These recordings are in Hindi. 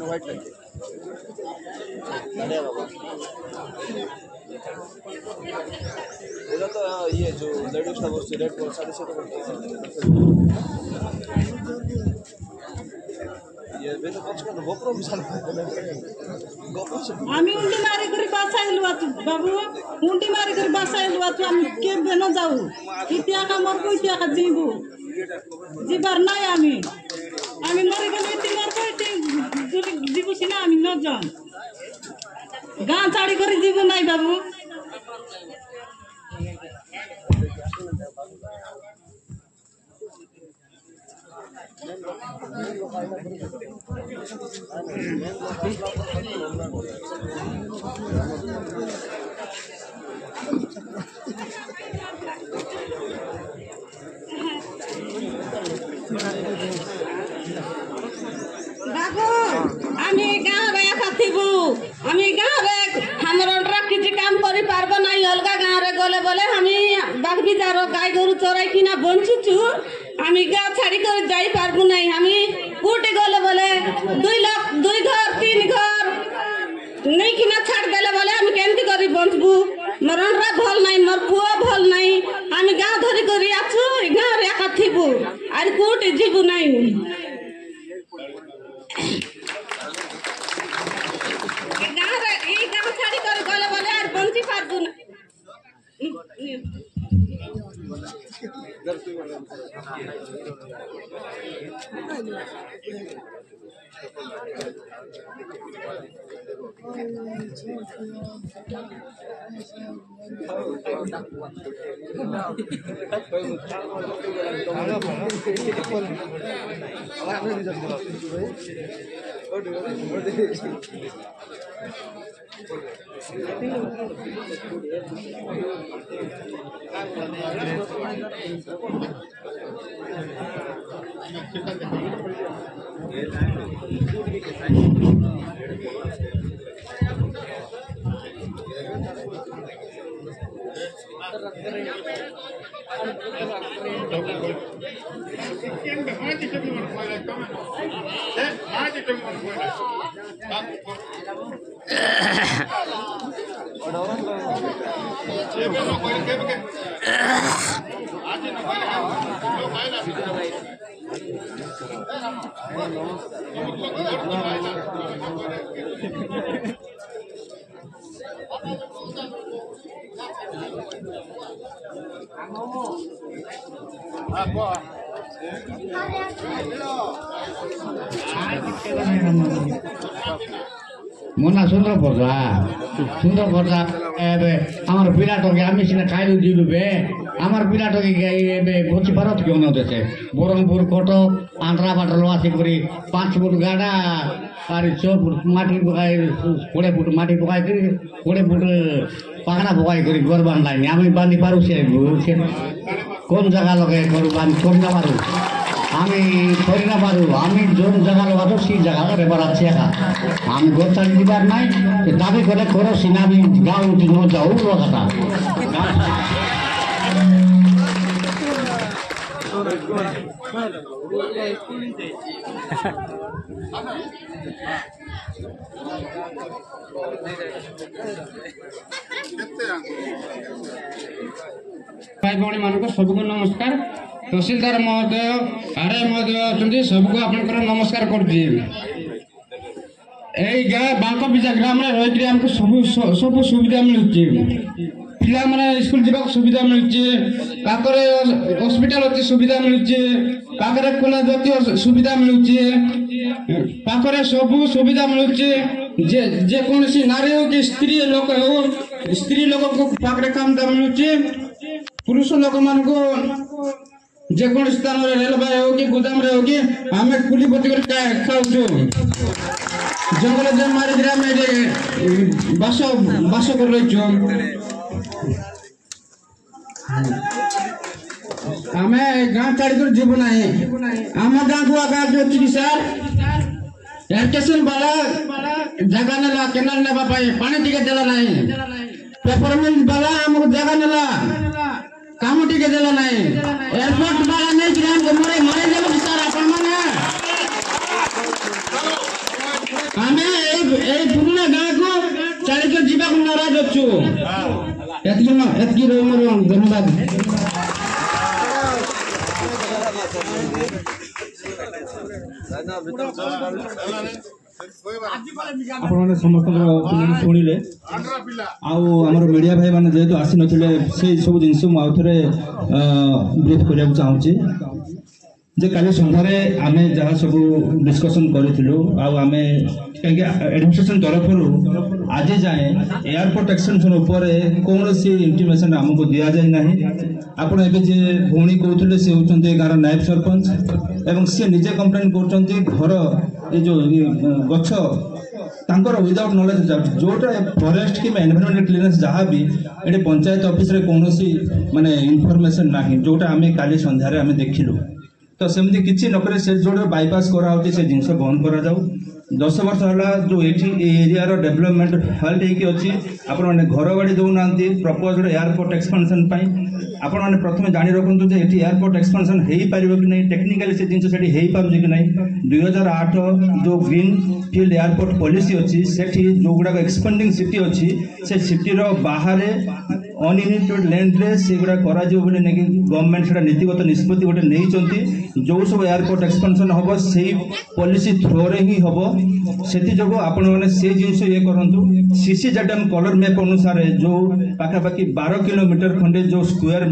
व्हाइट लगे बाबा इधर तो ये जो लेडीज का वो रेड को 7.5 ये बेलो पचकन गोप्रो विशाल गोप्रो से आम्ही उंडी मारी करी बसायलो आतु बाबू उंडी मारी करी बसायलो आतु आम्ही के बेनो जाऊ कित्या का मरको कित्या का जीबू जीबार नाही आम्ही मारी गेलो ती मरको ती जीबू सिना आम्ही न जाऊ गां चाडी करी जीबू नाही बाबू बाबू आम्ही गाँव रे खाथिबू आम्ही गाँव रे हमर किछि काम करि पारबो नाही अलगा गाँव रे गले बोले आम्ही बाग बिजार गाय गरु चराई किना बंचुछु आम्ही गाँव छाड़ी कर जाई पारबो नाही आम्ही कोटे गले बोले 2 लाख 2 घर 3 घर नहीं किना छाड़ देले बोले आम्ही केंती करी बंचबू मरण रा भल नाही मोर पुआ भल नाही आम्ही गाँव धरी करी आछु गाँव रे खाथिबू आर कोटे जीबू नाही गाँव छाड़ी कर गले बोले आर बंची पारबू ना मना सुंदर पर्दा एबे आमार पिलाटके आमी सिना खाइलु दिलु बे आमार पिलाटके एबे बची पारत क्यों न देसे बरमपुर कटक आंध्रा बाटर लवासी करी 5 फुट गाडा आर 6 फुट माटी पकाई 20 फुट माटी पकाई करी 20 फुट पागना पकाई करी घर बांधलाई आमी बांधी पारु से कोन जगह लगे घर बांध कोन ना पारु आमी थोड़ी ना पारू आमी जोन जगह लगा तो सी जगह रे बड़ा अच्छा का आमी गोचार दिबार নাই दाबी करे करो सिना भी गाँव उठी न जाऊ কথা भाई भौणी मानक सबको नमस्कार तहसीलदार महोदय आरए महोदय अच्छा सबको आपंकर नमस्कार करुच्ची बांक बिजा ग्राम रही आमको सब सुविधा मिलूँ पिला माने स्कूल जावाक सुविधा मिलूँ पाखे हॉस्पिटल अच्छी सुविधा मिलूँ पाखे खोला जातीय सुविधा मिलूँ पाखे सब सुविधा मिलूँ जेकोसी नारी हो कि स्त्री लोक हो स्त्री लोक को पाखे काम मिलूँ पुरुष लोक मान को जेको स्थान रेलवे हो कि गोदाम रे हो कि आम कुली पति खाऊ जंगल जम मारी बास बास कर रही आम गाँ छाड़ी कर जीव ना आम गाँ को आगे चिकित्सा एजुकेशन वाला जगह ना केनाल ना पानी टिके देला ना पेपर मिल वाला हमको जगह नेला काम टिके देला नहीं एयरपोर्ट वाला नहीं कि हमको मरे मरे देबो सर अपन माने हमें ए पुरना गाँ को चली के जीवा को नाराज अछु एतकी रो मोर धन्यवाद आपने समस्त शुणिले आमर मीडिया भाई मैंने जेहेतु आसी नथिले से सब जिनस मुझे ब्रीफ करने चाहूँगी जे काली संध्यारे आम जहाँ सब डिस्कसन करूँ आम एडमिनिस्ट्रेशन तरफ आज जाए एयरपोर्ट एक्सटेंशन उपर कौन सी इंटिमेशन आमको दि जाए ना आपण ए भौणी कहते से होती गाँव नायब सरपंच एवं सी निजे कंप्लेन कर घर ये जो गछ तांकर विदाउट नॉलेज जोटा फॉरेस्ट कि एनवायरमेंटल क्लीयरेंस जहाँ भी ये पंचायत ऑफिस रे कौन सी माने इनफॉरमेशन ना जोटा आम काली संध्यारे आम देखिलु तो सेमती किसी नक से जो बाईपास कराऊँगी से जिनस बंद करा जाऊ 10 वर्ष है जो एरिया डेवलपमेंट हेल्थ होगी अच्छी आपण मैंने घर बाड़ी दौना प्रपोज्ड एयरपोर्ट एक्सपेंशन आपण मैंने प्रथम जानी रखुँ जो ये एयरपोर्ट एक्सपेंशन हो पार कि नहीं टेक्निकाली से जिन से हो पार कि नहीं 2008 जो ग्रीन फील्ड एयरपोर्ट पॉलिसी अच्छी से जो गुड़ाक एक्सपेंडिंग सिटी अच्छी से सिटीर बाहर अनइनिटेड लैंड रे से गुड़ा करा गवर्नमेंट से नीतिगत निष्पत्ति गोटे नहीं जो सब एयरपोर्ट एक्सपेंशन हम से पॉलिसी थ्रो रे ही हम से आपण मैंने से जिन ये करूँ सीसीजेडएम कलर मैप अनुसार जो पाखापाखि 12 किलोमीटर खंडे जो स्क्वायर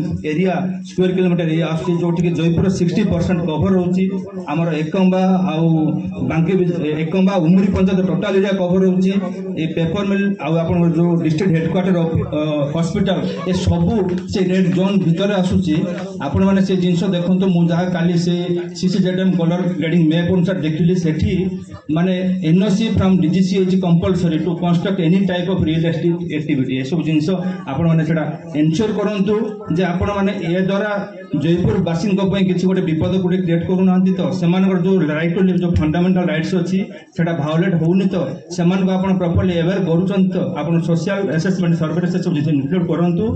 किलोमीटर एरिया आसुची जो जयपुर 60% कवर होची आमर एकम्बा आउ बांकी एकम्बा उमरी पंचायत टोटाल एरिया कवर होची ए पेपर मिल आउ आपण जो डिस्ट्रिक्ट हेडक्वार्टर हॉस्पिटल ए सबू से रेड जोन भितर आसुची आपण माने से जिंस देखंतो मु जहा काली से सीसीजेडएम कलर ग्रेडिंग मैप अनुसार देखिली सेठी माने NOC from DGC is compulsory to construct any type of real estate activity ए सब जिंस आपण माने सेटा एन्श्योर करंतु जे आपण माने ए द्वारा जयपुर बासिंद किसी गोटे विपद गोटे क्रिएट करूना तो से जो राइट टू लिव जो फंडामेंटल राइट्स अच्छी से भायोलेट होनी तो से प्रॉपर्ली अवेयर करुँच तो आप सोशल असेसमेंट सर्वे से सब इनक्लूड करूँ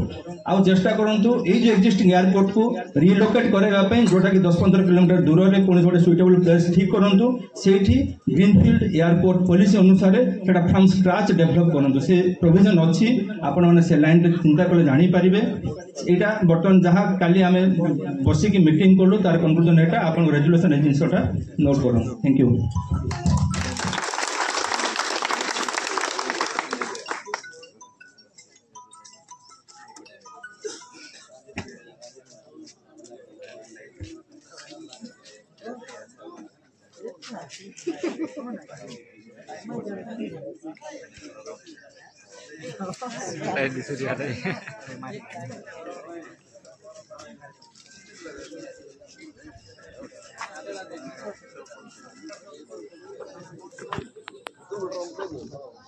आउ चेष्टा करूँ ये जो एक्जिस्टिंग एयरपोर्ट को रिलोकेट करने जोटा कि 10-15 किलोमीटर दूर में कौन गोटे सुइटेबल प्लेस ठीक करूँ से ग्रीनफील्ड एयरपोर्ट पॉलिसी अनुसार से फ्रॉम स्क्रैच डेवलप करूँ से प्रोविजन अच्छी आपण मैंने से लाइन चिंता कले जानीपर यहाँ बर्तमान जहाँ काली आम बसिक मीटिंग कलु तार कंक्लूजन एटा आपन रेजुलेशन ए जिनसटा नोट करूँ थैंक यू Tudo